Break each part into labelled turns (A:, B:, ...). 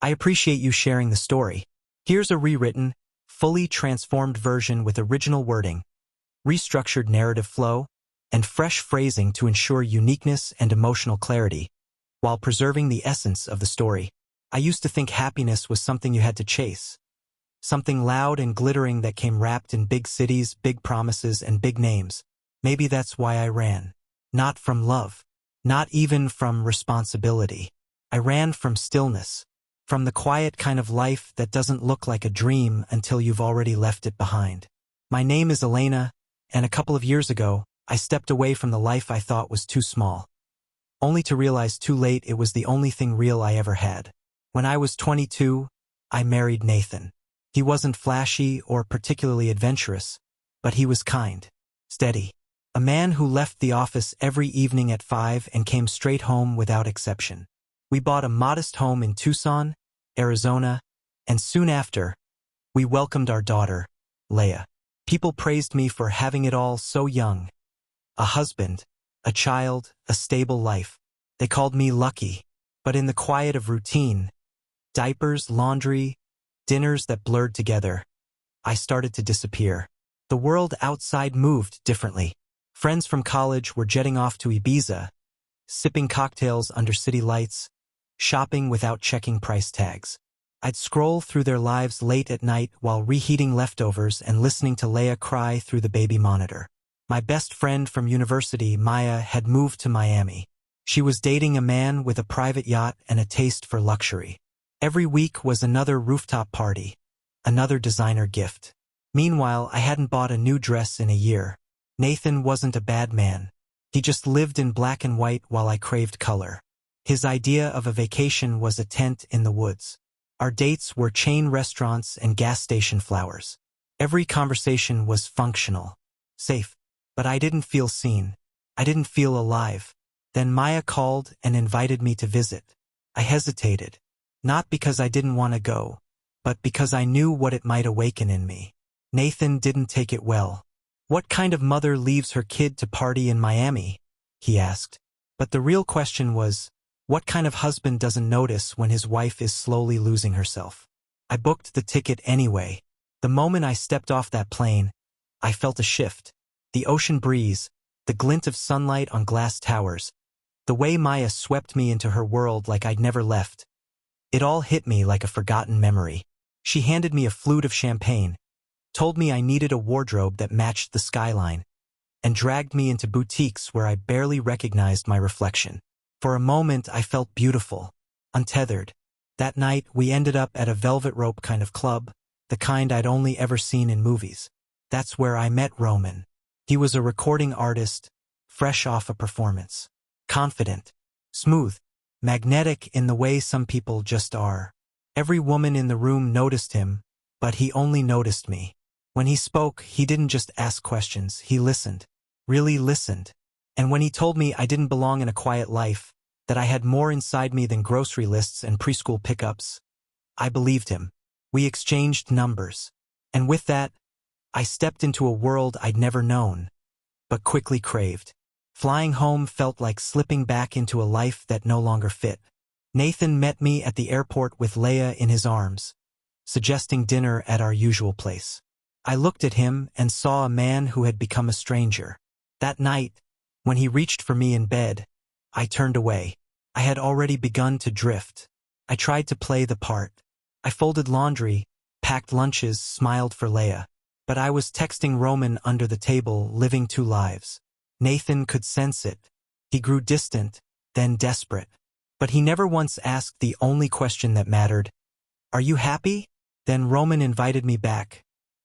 A: I appreciate you sharing the story. Here's a rewritten, fully transformed version with original wording, restructured narrative flow, and fresh phrasing to ensure uniqueness and emotional clarity, while preserving the essence of the story. I used to think happiness was something you had to chase, something loud and glittering that came wrapped in big cities, big promises, and big names. Maybe that's why I ran. Not from love. Not even from responsibility. I ran from stillness. From the quiet kind of life that doesn't look like a dream until you've already left it behind. My name is Elena, and a couple of years ago, I stepped away from the life I thought was too small. Only to realize too late it was the only thing real I ever had. When I was 22, I married Nathan. He wasn't flashy or particularly adventurous, but he was kind, steady. A man who left the office every evening at 5 and came straight home without exception. We bought a modest home in Tucson, Arizona, and soon after, we welcomed our daughter, Leia. People praised me for having it all so young. A husband, a child, a stable life. They called me lucky, but in the quiet of routine, diapers, laundry, dinners that blurred together, I started to disappear. The world outside moved differently. Friends from college were jetting off to Ibiza, sipping cocktails under city lights, shopping without checking price tags. I'd scroll through their lives late at night while reheating leftovers and listening to Leia cry through the baby monitor. My best friend from university, Maya, had moved to Miami. She was dating a man with a private yacht and a taste for luxury. Every week was another rooftop party, another designer gift. Meanwhile, I hadn't bought a new dress in a year. Nathan wasn't a bad man. He just lived in black and white while I craved color. His idea of a vacation was a tent in the woods. Our dates were chain restaurants and gas station flowers. Every conversation was functional, safe, but I didn't feel seen. I didn't feel alive. Then Maya called and invited me to visit. I hesitated, not because I didn't want to go, but because I knew what it might awaken in me. Nathan didn't take it well. What kind of mother leaves her kid to party in Miami? He asked. But the real question was, what kind of husband doesn't notice when his wife is slowly losing herself? I booked the ticket anyway. The moment I stepped off that plane, I felt a shift. The ocean breeze, the glint of sunlight on glass towers, the way Maya swept me into her world like I'd never left. It all hit me like a forgotten memory. She handed me a flute of champagne, told me I needed a wardrobe that matched the skyline, and dragged me into boutiques where I barely recognized my reflection. For a moment, I felt beautiful, untethered. That night, we ended up at a velvet rope kind of club, the kind I'd only ever seen in movies. That's where I met Roman. He was a recording artist, fresh off a performance. Confident, smooth, magnetic in the way some people just are. Every woman in the room noticed him, but he only noticed me. When he spoke, he didn't just ask questions, he listened. Really listened. And when he told me I didn't belong in a quiet life, that I had more inside me than grocery lists and preschool pickups, I believed him. We exchanged numbers. And with that, I stepped into a world I'd never known, but quickly craved. Flying home felt like slipping back into a life that no longer fit. Nathan met me at the airport with Leia in his arms, suggesting dinner at our usual place. I looked at him and saw a man who had become a stranger. That night, when he reached for me in bed, I turned away. I had already begun to drift. I tried to play the part. I folded laundry, packed lunches, smiled for Leia. But I was texting Roman under the table, living two lives. Nathan could sense it. He grew distant, then desperate. But he never once asked the only question that mattered. Are you happy? Then Roman invited me back.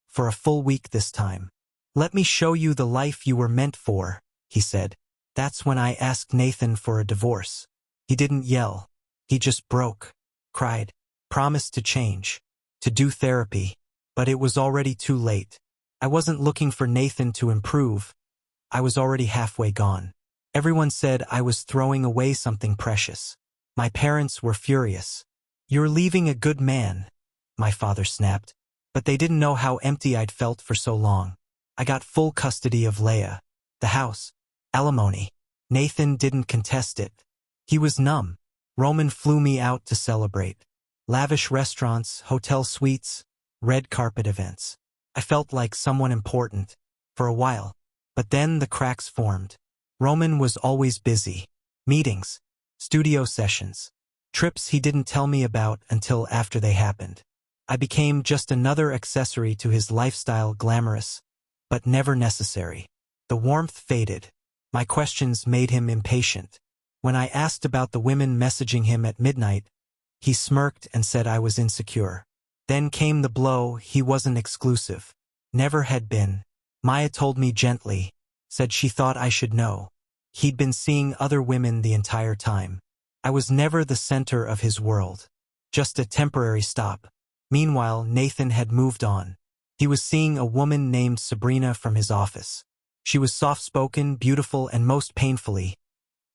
A: For a full week this time. Let me show you the life you were meant for, he said. That's when I asked Nathan for a divorce. He didn't yell. He just broke, cried, promised to change, to do therapy. But it was already too late. I wasn't looking for Nathan to improve. I was already halfway gone. Everyone said I was throwing away something precious. My parents were furious. You're leaving a good man, my father snapped. But they didn't know how empty I'd felt for so long. I got full custody of Leia. The house. Alimony. Nathan didn't contest it. He was numb. Roman flew me out to celebrate. Lavish restaurants, hotel suites, red carpet events. I felt like someone important, for a while. But then the cracks formed. Roman was always busy. Meetings, studio sessions, trips he didn't tell me about until after they happened. I became just another accessory to his lifestyle, glamorous, but never necessary. The warmth faded. My questions made him impatient. When I asked about the women messaging him at midnight, he smirked and said I was insecure. Then came the blow. He wasn't exclusive. Never had been. Maya told me gently, said she thought I should know. He'd been seeing other women the entire time. I was never the center of his world. Just a temporary stop. Meanwhile, Nathan had moved on. He was seeing a woman named Sabrina from his office. She was soft-spoken, beautiful, and most painfully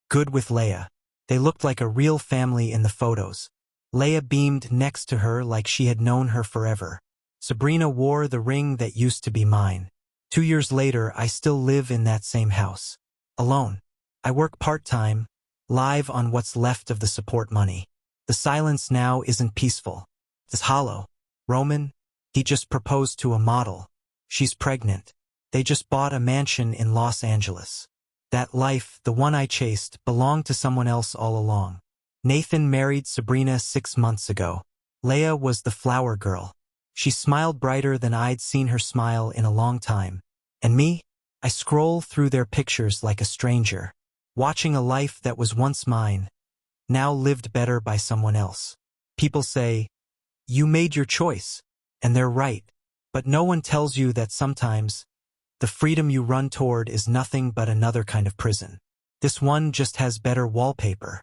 A: good with Leia. They looked like a real family in the photos. Leia beamed next to her like she had known her forever. Sabrina wore the ring that used to be mine. 2 years later, I still live in that same house. Alone. I work part-time, live on what's left of the support money. The silence now isn't peaceful. It's hollow. Roman, he just proposed to a model. She's pregnant. They just bought a mansion in Los Angeles. That life, the one I chased, belonged to someone else all along. Nathan married Sabrina 6 months ago. Leia was the flower girl. She smiled brighter than I'd seen her smile in a long time. And me? I scroll through their pictures like a stranger, watching a life that was once mine, now lived better by someone else. People say, "You made your choice," and they're right. But no one tells you that sometimes the freedom you run toward is nothing but another kind of prison. This one just has better wallpaper.